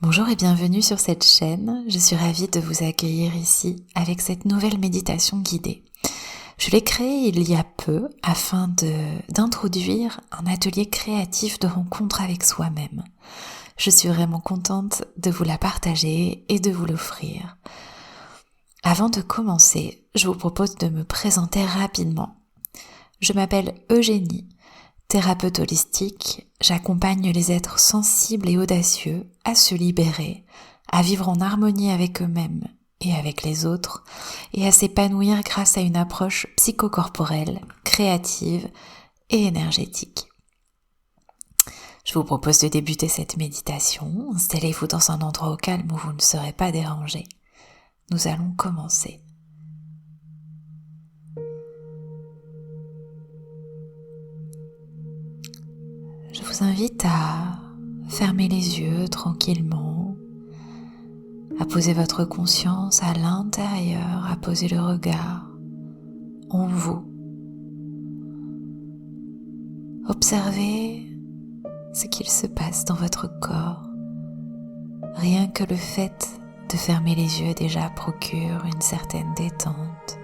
Bonjour et bienvenue sur cette chaîne. Je suis ravie de vous accueillir ici avec cette nouvelle méditation guidée. Je l'ai créée il y a peu afin d'introduire un atelier créatif de rencontre avec soi-même. Je suis vraiment contente de vous la partager et de vous l'offrir. Avant de commencer, je vous propose de me présenter rapidement. Je m'appelle Eugénie. Thérapeute holistique, j'accompagne les êtres sensibles et audacieux à se libérer, à vivre en harmonie avec eux-mêmes et avec les autres, et à s'épanouir grâce à une approche psychocorporelle, créative et énergétique. Je vous propose de débuter cette méditation. Installez-vous dans un endroit au calme où vous ne serez pas dérangé. Nous allons commencer. Je vous invite à fermer les yeux tranquillement, à poser votre conscience à l'intérieur, à poser le regard en vous. Observez ce qu'il se passe dans votre corps. Rien que le fait de fermer les yeux déjà procure une certaine détente,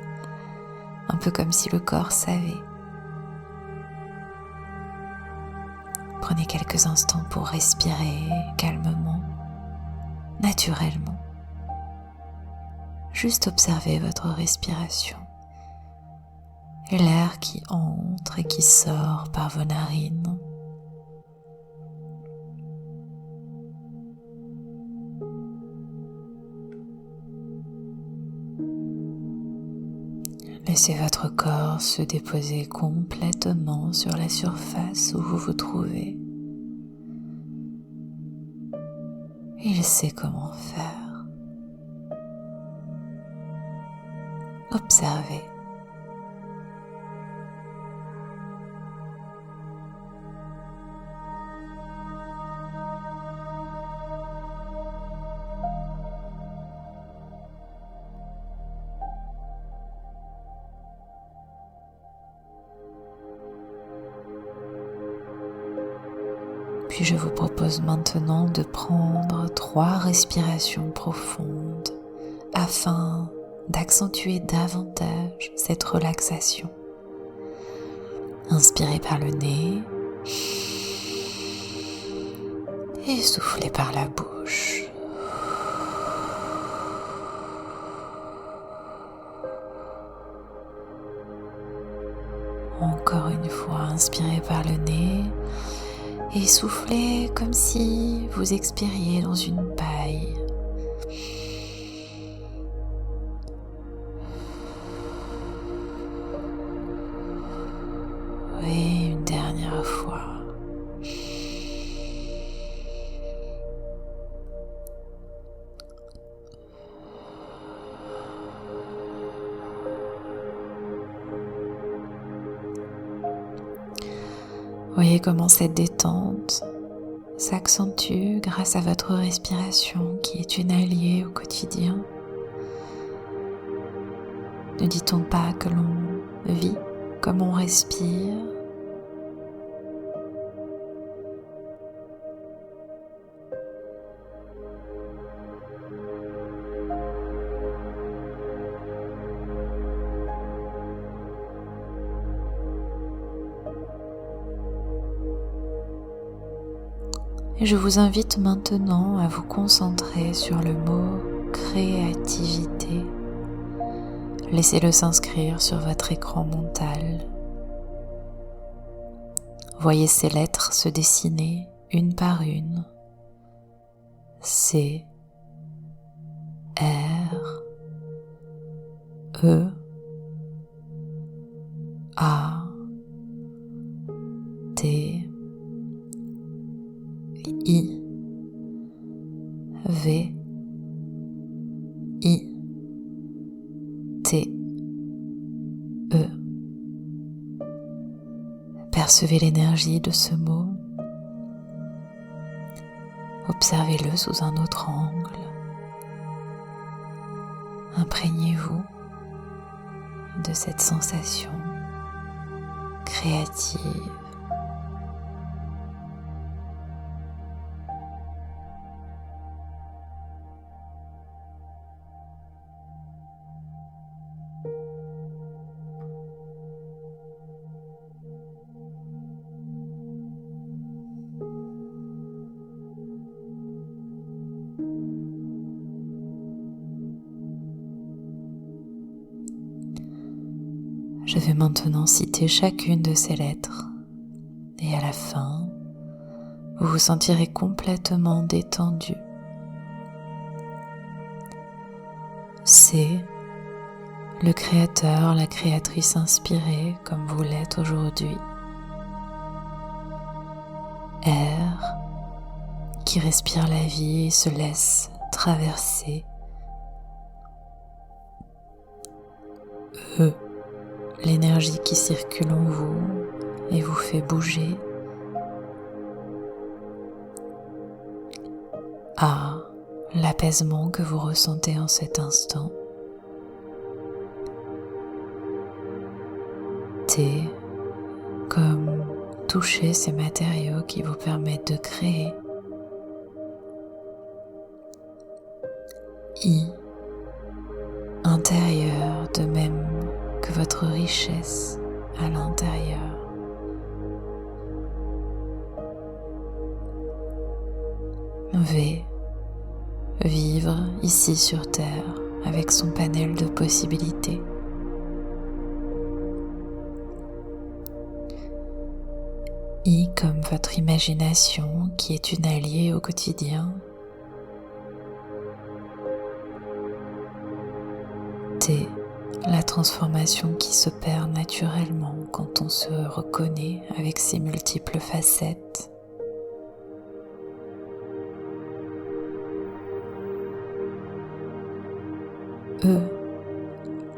un peu comme si le corps savait. Prenez quelques instants pour respirer calmement, naturellement. Juste observez votre respiration et l'air qui entre et qui sort par vos narines. Laissez votre corps se déposer complètement sur la surface où vous vous trouvez. Il sait comment faire. Observez. Puis je vous propose maintenant de prendre 3 respirations profondes afin d'accentuer davantage cette relaxation. Inspirez par le nez et soufflez par la bouche. Encore une fois, inspirez par le nez et soufflez comme si vous expiriez dans une paille. Et une dernière fois. Voyez comment cette détente s'accentue grâce à votre respiration qui est une alliée au quotidien. Ne dit-on pas que l'on vit comme on respire ? Et je vous invite maintenant à vous concentrer sur le mot créativité. Laissez-le s'inscrire sur votre écran mental. Voyez ces lettres se dessiner une par une. C, R, E, A, T, I, V, I, T, E. Percevez l'énergie de ce mot. Observez-le sous un autre angle. Imprégnez-vous de cette sensation créative. Je vais maintenant citer chacune de ces lettres et à la fin, vous vous sentirez complètement détendu. C, le créateur, la créatrice inspirée comme vous l'êtes aujourd'hui. R, qui respire la vie et se laisse traverser. E, l'énergie qui circule en vous et vous fait bouger. A, l'apaisement que vous ressentez en cet instant. T, comme toucher ces matériaux qui vous permettent de créer. I, intérieur, de même que votre richesse à l'intérieur. V, vivre ici sur Terre avec son panel de possibilités. I comme votre imagination qui est une alliée au quotidien. T, la transformation qui s'opère naturellement quand on se reconnaît avec ses multiples facettes. E,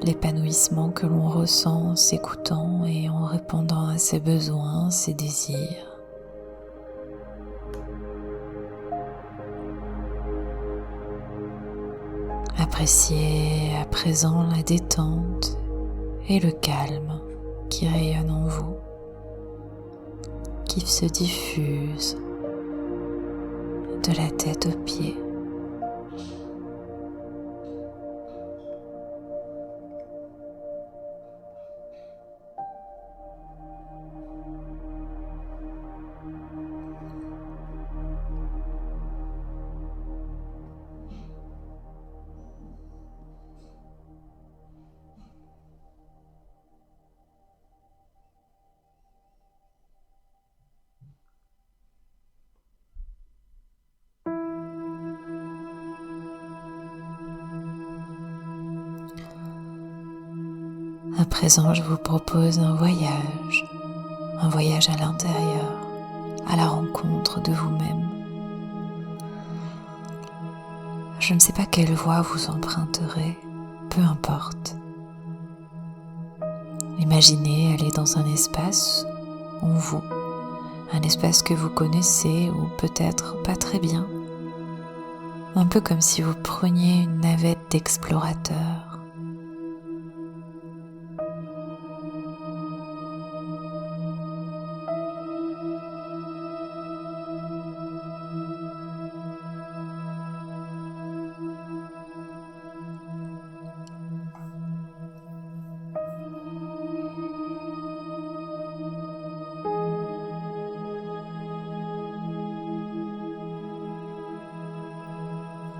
l'épanouissement que l'on ressent en s'écoutant et en répondant à ses besoins, ses désirs. Appréciez à présent la détente et le calme qui rayonnent en vous, qui se diffusent de la tête aux pieds. À présent, je vous propose un voyage à l'intérieur, à la rencontre de vous-même. Je ne sais pas quelle voie vous emprunterez, peu importe. Imaginez aller dans un espace en vous, un espace que vous connaissez ou peut-être pas très bien, un peu comme si vous preniez une navette d'explorateur.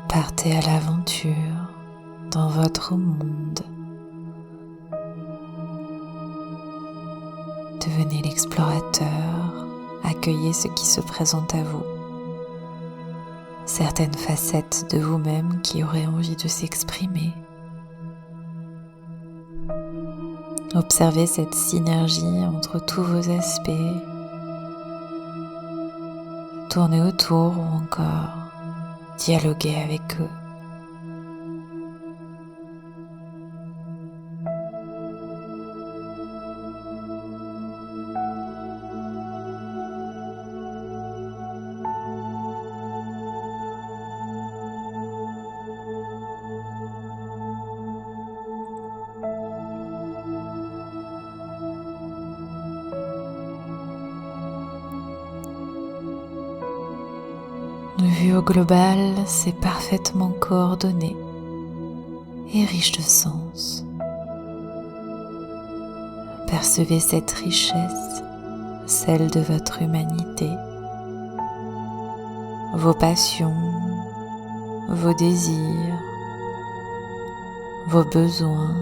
Partez à l'aventure dans votre monde. Devenez l'explorateur, accueillez ce qui se présente à vous. Certaines facettes de vous-même qui auraient envie de s'exprimer. Observez cette synergie entre tous vos aspects. Tournez autour ou encore dialoguer avec eux. Vu au global, c'est parfaitement coordonné et riche de sens. Percevez cette richesse, celle de votre humanité, vos passions, vos désirs, vos besoins,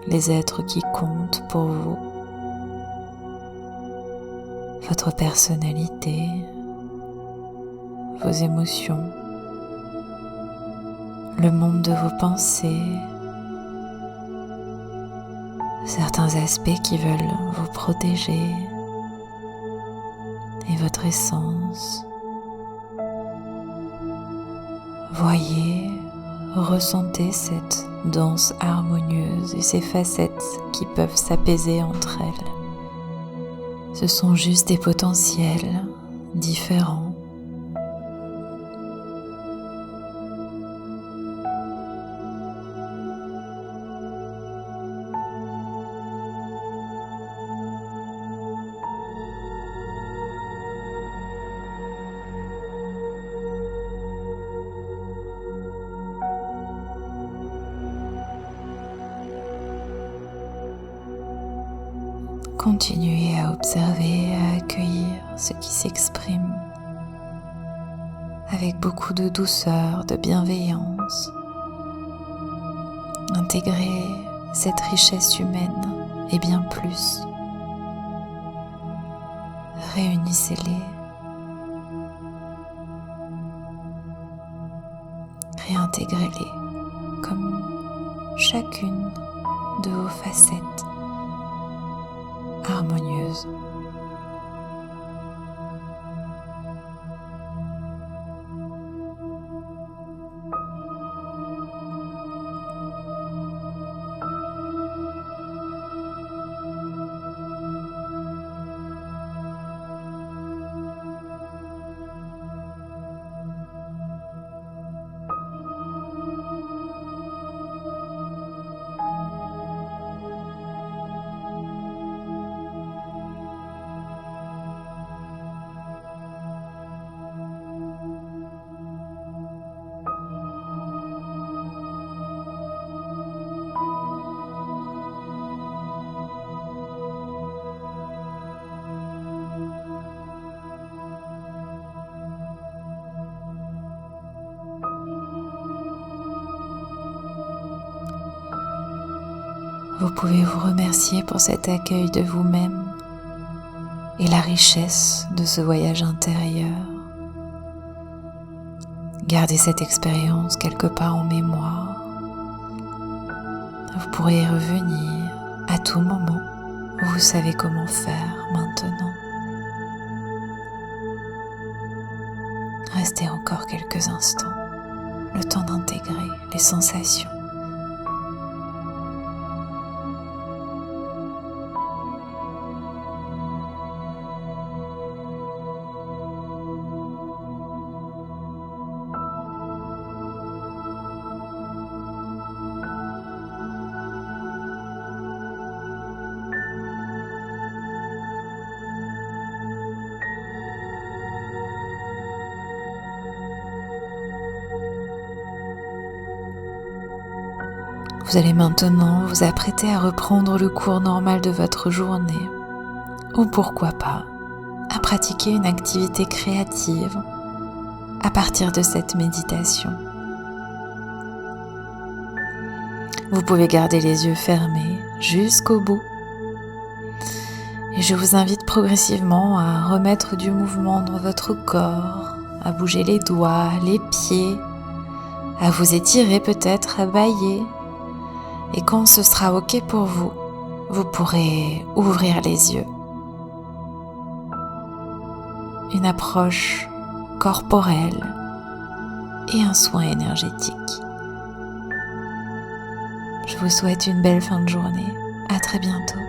les êtres qui comptent pour vous, votre personnalité, vos émotions, le monde de vos pensées, certains aspects qui veulent vous protéger et votre essence. Voyez, ressentez cette danse harmonieuse et ces facettes qui peuvent s'apaiser entre elles. Ce sont juste des potentiels différents. Continuez à observer, à accueillir ce qui s'exprime avec beaucoup de douceur, de bienveillance. Intégrez cette richesse humaine et bien plus. Réunissez-les. Réintégrez-les comme chacune de vos facettes harmonieuse. Vous pouvez vous remercier pour cet accueil de vous-même et la richesse de ce voyage intérieur. Gardez cette expérience quelque part en mémoire. Vous pourrez y revenir à tout moment. Vous savez comment faire maintenant. Restez encore quelques instants, le temps d'intégrer les sensations. Vous allez maintenant vous apprêter à reprendre le cours normal de votre journée, ou pourquoi pas, à pratiquer une activité créative à partir de cette méditation. Vous pouvez garder les yeux fermés jusqu'au bout. Et je vous invite progressivement à remettre du mouvement dans votre corps, à bouger les doigts, les pieds, à vous étirer peut-être, à bâiller. Et quand ce sera OK pour vous, vous pourrez ouvrir les yeux. Une approche corporelle et un soin énergétique. Je vous souhaite une belle fin de journée. À très bientôt.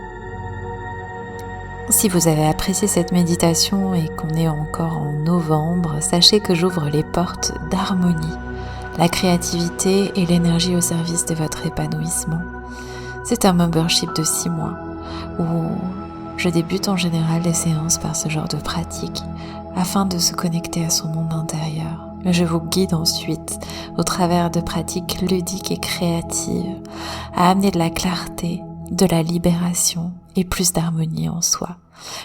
Si vous avez apprécié cette méditation et qu'on est encore en novembre, sachez que j'ouvre les portes d'harmonie, la créativité et l'énergie au service de votre épanouissement. C'est un membership de 6 mois où je débute en général les séances par ce genre de pratique afin de se connecter à son monde intérieur. Je vous guide ensuite au travers de pratiques ludiques et créatives à amener de la clarté, de la libération et plus d'harmonie en soi.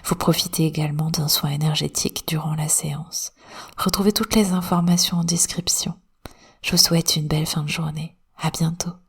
Vous profitez également d'un soin énergétique durant la séance. Retrouvez toutes les informations en description. Je vous souhaite une belle fin de journée. À bientôt.